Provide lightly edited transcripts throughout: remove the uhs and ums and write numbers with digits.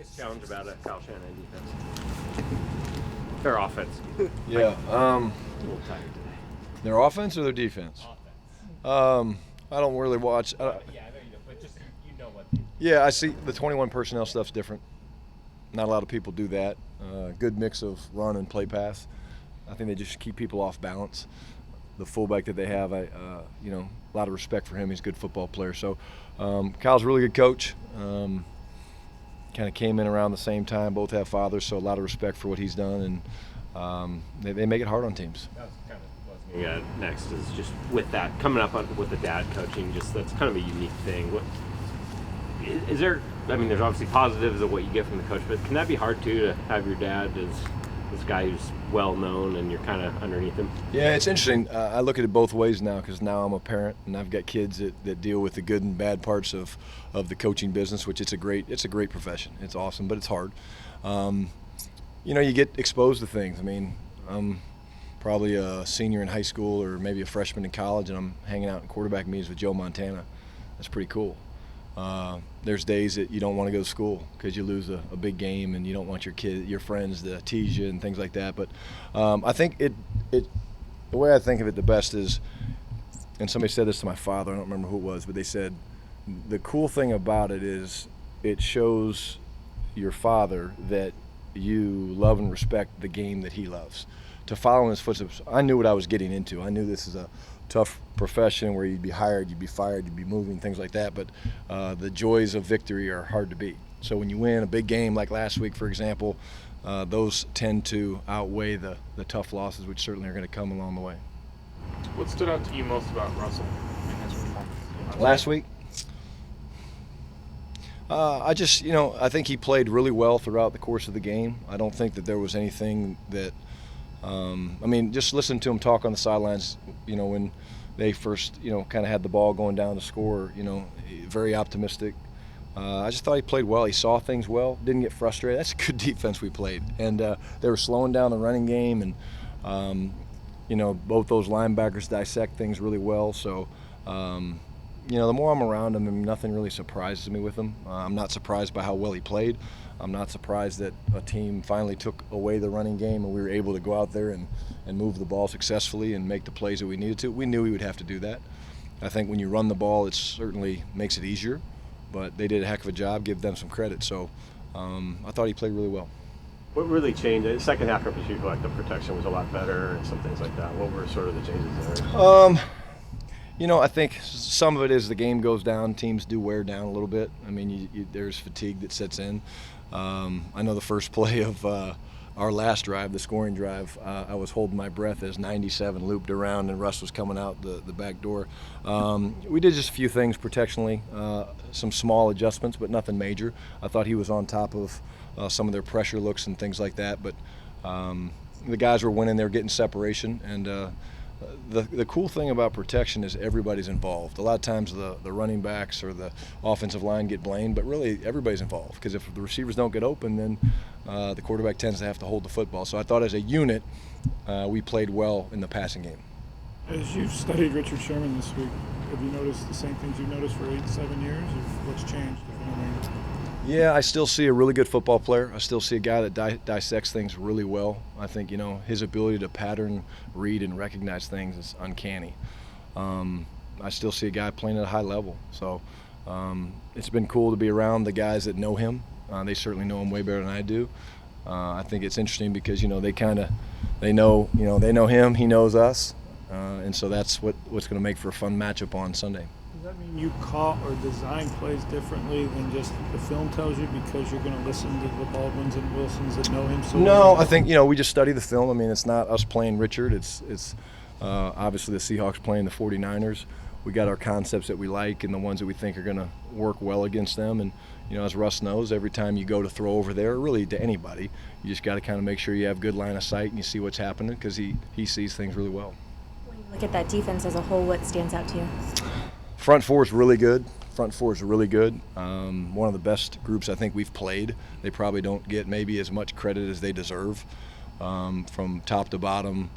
biggest challenge about a Kyle Shanahan defense? Their offense. Yeah. A little tired today. Their offense or their defense? I don't really watch. Yeah, I know you know, but just you know what. Yeah, I see the 21 personnel stuff's different. Not a lot of people do that. Good mix of run and play pass. I think they just keep people off balance. The fullback that they have, a lot of respect for him. He's a good football player. So Kyle's a really good coach. Kind of came in around the same time. Both have fathers, so a lot of respect for what he's done, and they make it hard on teams. That was kind of what I was going to get next is just with that coming up with the dad coaching. Just that's kind of a unique thing. What is there? I mean, there's obviously positives of what you get from the coach, but can that be hard too to have your dad as this guy who's well known and you're kind of underneath him? Yeah, it's interesting. I look at it both ways now because now I'm a parent and I've got kids that deal with the good and bad parts of the coaching business, which it's a great profession. It's awesome, but it's hard. You get exposed to things. I mean, I'm probably a senior in high school or maybe a freshman in college, and I'm hanging out in quarterback meetings with Joe Montana. That's pretty cool. There's days that you don't want to go to school because you lose a big game and you don't want your friends to tease you and things like that. But I think the way I think of it the best is, and somebody said this to my father, I don't remember who it was, but they said the cool thing about it is it shows your father that you love and respect the game that he loves. To follow in his footsteps, I knew what I was getting into. I knew this is a tough profession where you'd be hired, you'd be fired, you'd be moving, things like that. But the joys of victory are hard to beat. So when you win a big game like last week, for example, those tend to outweigh the tough losses, which certainly are going to come along the way. What stood out to you most about Russell in his performance? Last week? I think he played really well throughout the course of the game. I don't think that there was anything that just listen to him talk on the sidelines, when they first, kind of had the ball going down to score, very optimistic. I just thought he played well. He saw things well, didn't get frustrated. That's a good defense we played. And they were slowing down the running game, and, both those linebackers dissect things really well. So, the more I'm around him, nothing really surprises me with him. I'm not surprised by how well he played. I'm not surprised that a team finally took away the running game and we were able to go out there and move the ball successfully and make the plays that we needed to. We knew we would have to do that. I think when you run the ball, it certainly makes it easier, but they did a heck of a job. Give them some credit. So I thought he played really well. What really changed? The second half, you feel like the protection was a lot better and some things like that. What were sort of the changes there? I think some of it is the game goes down, teams do wear down a little bit. I mean, there's fatigue that sets in. I know the first play of our last drive, the scoring drive, I was holding my breath as 97 looped around and Russ was coming out the back door. We did just a few things protectionally, some small adjustments, but nothing major. I thought he was on top of some of their pressure looks and things like that, but the guys were winning, they were getting separation, and the cool thing about protection is everybody's involved. A lot of times the running backs or the offensive line get blamed, but really everybody's involved because if the receivers don't get open, then the quarterback tends to have to hold the football. So I thought as a unit, we played well in the passing game. As you've studied Richard Sherman this week, have you noticed the same things you've noticed for 8-7 years, or what's changed? Yeah, I still see a really good football player. I still see a guy that dissects things really well. I think, his ability to pattern, read, and recognize things is uncanny. I still see a guy playing at a high level. So it's been cool to be around the guys that know him. They certainly know him way better than I do. I think it's interesting because, they know him, he knows us. And so that's what's going to make for a fun matchup on Sunday. Does that mean you call or design plays differently than just the film tells you because you're going to listen to the Baldwins and Wilsons that know him so well? No, I think, we just study the film. I mean, it's not us playing Richard. It's obviously the Seahawks playing the 49ers. We got our concepts that we like and the ones that we think are going to work well against them. And, as Russ knows, every time you go to throw over there, really to anybody, you just got to kind of make sure you have good line of sight and you see what's happening because he sees things really well. When you look at that defense as a whole, what stands out to you? Front four is really good. One of the best groups I think we've played. They probably don't get maybe as much credit as they deserve. From top to bottom,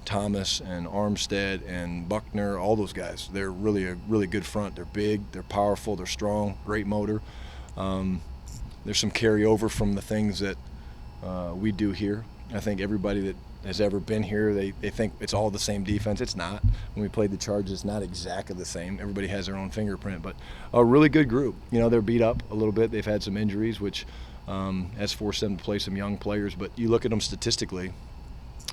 Thomas and Armstead and Buckner, all those guys, they're really a really good front. They're big, they're powerful, they're strong, great motor. there's some carryover from the things that we do here. I think everybody that has ever been here, they think it's all the same defense. It's not. When we played the Chargers, it's not exactly the same. Everybody has their own fingerprint, but a really good group. You know, they're beat up a little bit. They've had some injuries, which has forced them to play some young players. But you look at them statistically,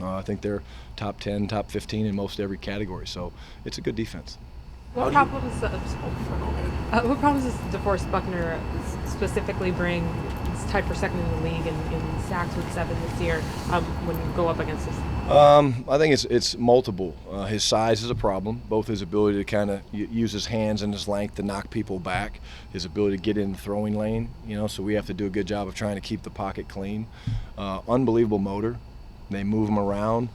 I think they're top 10, top 15 in most every category. So it's a good defense. What problems does DeForest Buckner specifically bring? He's tied for second in the league in sacks with 7 this year. When you go up against this, I think it's multiple. His size is a problem. Both his ability to kind of use his hands and his length to knock people back, his ability to get in the throwing lane. You know, so we have to do a good job of trying to keep the pocket clean. Unbelievable motor. They move him around.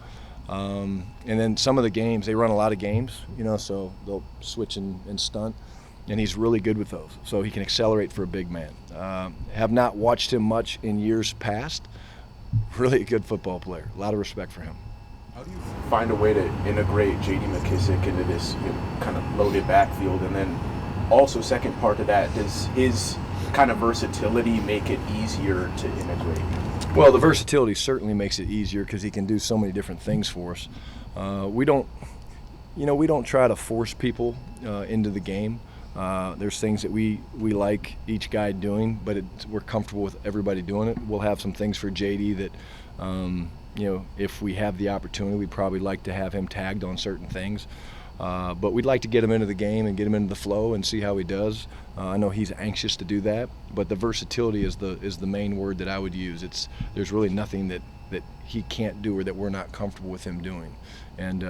And then some of the games, they run a lot of games, you know, so they'll switch and stunt, and he's really good with those. So he can accelerate for a big man. Have not watched him much in years past. Really a good football player. A lot of respect for him. How do you find a way to integrate J.D. McKissick into this kind of loaded backfield? And then also, second part of that, does his kind of versatility make it easier to integrate? Well, the versatility certainly makes it easier because he can do so many different things for us. We don't try to force people into the game. There's things that we like each guy doing, but we're comfortable with everybody doing it. We'll have some things for JD that, if we have the opportunity, we'd probably like to have him tagged on certain things. But we'd like to get him into the game and get him into the flow and see how he does. I know he's anxious to do that, but the versatility is the main word that I would use. There's really nothing that he can't do or that we're not comfortable with him doing. And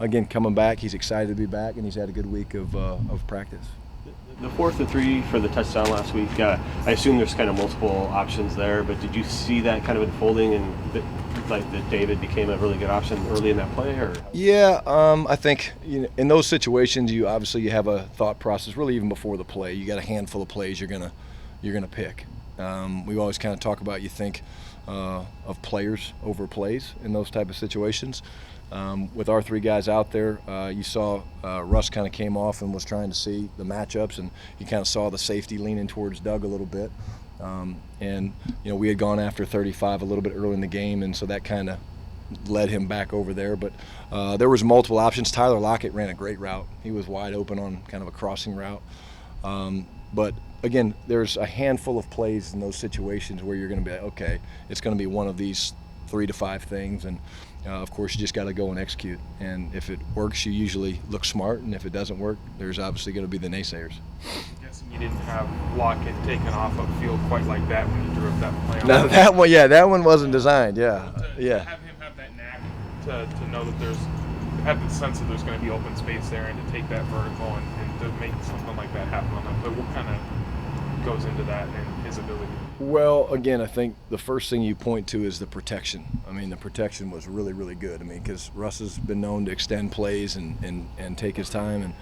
again, coming back, he's excited to be back, and he's had a good week of practice. The 4th and 3 for the touchdown last week, I assume there's kind of multiple options there, but did you see that kind of unfolding and that David became a really good option early in that play? Or? Yeah, I think in those situations, you have a thought process. Really, even before the play, you got a handful of plays you're gonna pick. We always kind of talk about you think of players over plays in those type of situations. With our 3 guys out there, you saw Russ kind of came off and was trying to see the matchups, and you kind of saw the safety leaning towards Doug a little bit. We had gone after 35 a little bit early in the game, and so that kind of led him back over there. But there was multiple options. Tyler Lockett ran a great route. He was wide open on kind of a crossing route. But again, there's a handful of plays in those situations where you're going to be like, okay, it's going to be one of these 3 to 5 things, and of course you just got to go and execute. And if it works, you usually look smart, and if it doesn't work, there's obviously going to be the naysayers. I'm guessing you didn't have Lockett taken off of field quite like that when you drove that play. No, that one wasn't designed. To have him have that knack to know that have the sense that there's going to be open space there, and to take that vertical and to make something like that happen on that play. What kind of goes into that and his ability? Well, again, I think the first thing you point to is the protection. I mean, the protection was really, really good. I mean, because Russ has been known to extend plays and take his time,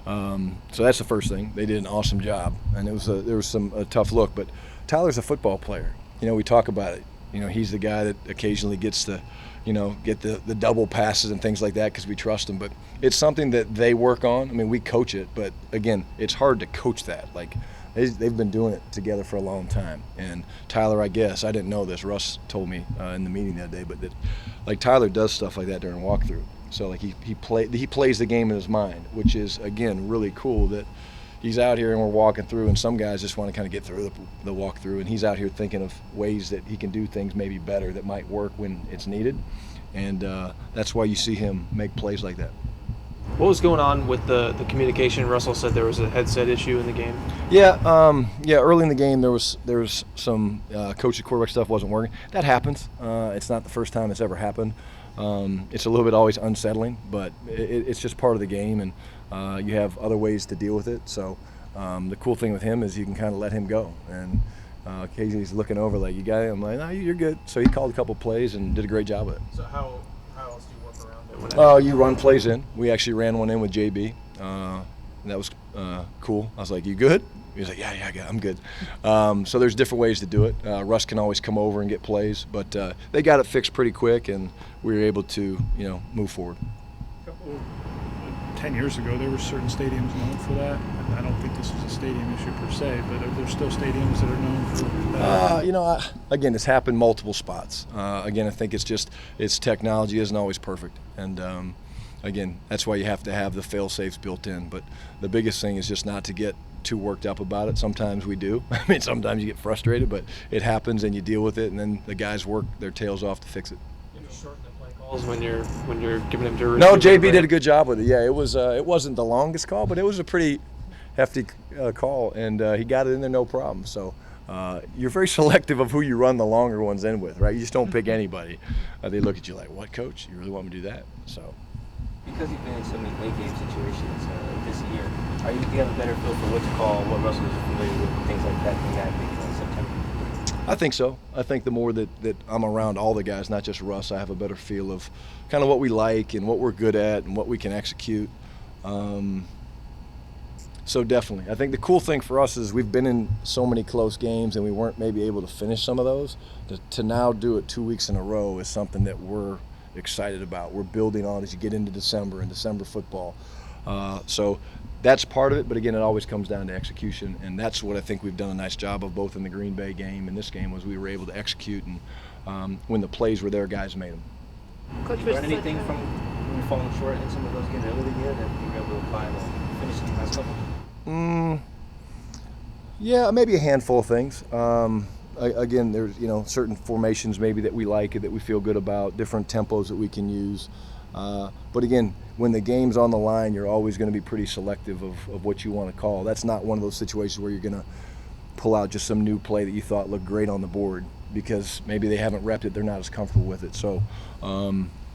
and so that's the first thing. They did an awesome job, and there was a tough look. But Tyler's a football player. We talk about it. He's the guy that occasionally gets to, get the double passes and things like that because we trust him. But it's something that they work on. I mean, we coach it, but again, it's hard to coach that. Like, they've been doing it together for a long time. And Tyler, I guess, I didn't know this. Russ told me in the meeting that day, but Tyler does stuff like that during walkthrough. So he plays the game in his mind, which is again really cool that he's out here and we're walking through, and some guys just want to kind of get through the walkthrough, and he's out here thinking of ways that he can do things maybe better that might work when it's needed, and that's why you see him make plays like that. What was going on with the communication? Russell said there was a headset issue in the game. Yeah, early in the game there was some coach and quarterback stuff wasn't working. That happens. It's not the first time it's ever happened. It's a little bit always unsettling, but it's just part of the game, and you have other ways to deal with it. So the cool thing with him is you can kind of let him go, and occasionally he's looking over like, you got it? I'm like, no, you're good. So he called a couple plays and did a great job with it. So how else do you work around it? You run plays in. We actually ran one in with JB. That was cool. I was like, you good? He was like, yeah, I'm good. So there's different ways to do it. Russ can always come over and get plays, but they got it fixed pretty quick, and we were able to, move forward. 10 years ago, there were certain stadiums known for that. And I don't think this is a stadium issue per se, but there's still stadiums that are known for that Again, it's happened multiple spots. Again, I think it's technology isn't always perfect, and again, that's why you have to have the fail-safes built in. But the biggest thing is just not to get too worked up about it. Sometimes we do. I mean, sometimes you get frustrated, but it happens and you deal with it, and then the guys work their tails off to fix it. You shorten the play calls when you're giving them to. No, JB did a good job with it. Yeah, it wasn't the longest call, but it was a pretty hefty call, and he got it in there no problem. So you're very selective of who you run the longer ones in with, right? You just don't pick anybody. They look at you like, "What, coach? You really want me to do that?" So. Because you've been in so many late game situations this year, do you have a better feel for what to call, what Russell is familiar with, things like that, in that big September? I think so. I think the more that I'm around all the guys, not just Russ, I have a better feel of kind of what we like and what we're good at and what we can execute. So definitely. I think the cool thing for us is we've been in so many close games and we weren't maybe able to finish some of those. To now do it 2 weeks in a row is something that we're excited about. We're building on as you get into December and December football. So that's part of it, but again, it always comes down to execution, and that's what I think we've done a nice job of both in the Green Bay game and this game, was we were able to execute, and when the plays were there, guys made them. Coach, you learn anything from when you're falling short in some of those games early in the year that you were able to apply to finishing the last couple? Yeah, maybe a handful of things. Again, there's certain formations maybe that we like and that we feel good about, different tempos that we can use. But again, when the game's on the line, you're always going to be pretty selective of what you want to call. That's not one of those situations where you're going to pull out just some new play that you thought looked great on the board because maybe they haven't repped it, they're not as comfortable with it. So,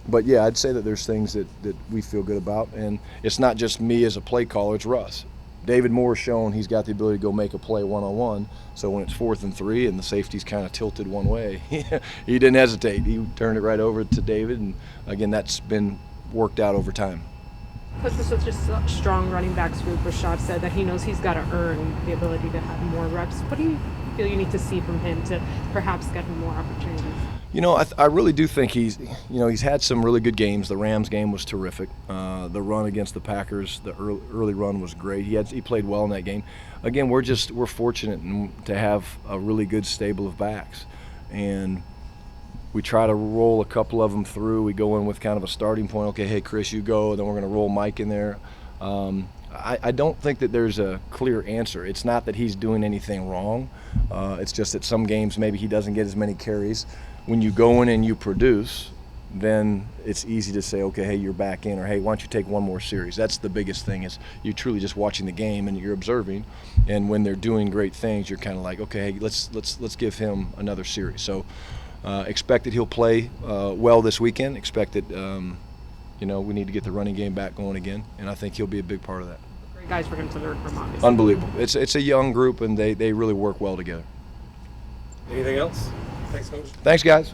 but yeah, I'd say that there's things that we feel good about, and it's not just me as a play caller, it's Russ. David Moore's shown he's got the ability to go make a play one-on-one, so when it's 4th and 3 and the safety's kind of tilted one way, he didn't hesitate. He turned it right over to David, and again, that's been worked out over time. Coach, with such a strong running backs group, Rashad said that he knows he's got to earn the ability to have more reps. What do you feel you need to see from him to perhaps get him more opportunities? I really do think he's had some really good games. The Rams game was terrific. The run against the Packers, the early run was great. He played well in that game. Again, we're fortunate to have a really good stable of backs, and we try to roll a couple of them through. We go in with kind of a starting point. Okay, hey Chris, you go. And then we're going to roll Mike in there. I don't think that there's a clear answer. It's not that he's doing anything wrong. It's just that some games maybe he doesn't get as many carries. When you go in and you produce, then it's easy to say, okay, hey, you're back in, or hey, why don't you take one more series? That's the biggest thing, is you're truly just watching the game and you're observing, and when they're doing great things, you're kind of like, okay, hey, let's give him another series. So expect that he'll play well this weekend. Expect that we need to get the running game back going again, and I think he'll be a big part of that. Great guys for him to learn from, obviously. Unbelievable. It's a young group, and they really work well together. Anything else? Thanks, Coach. Thanks, guys.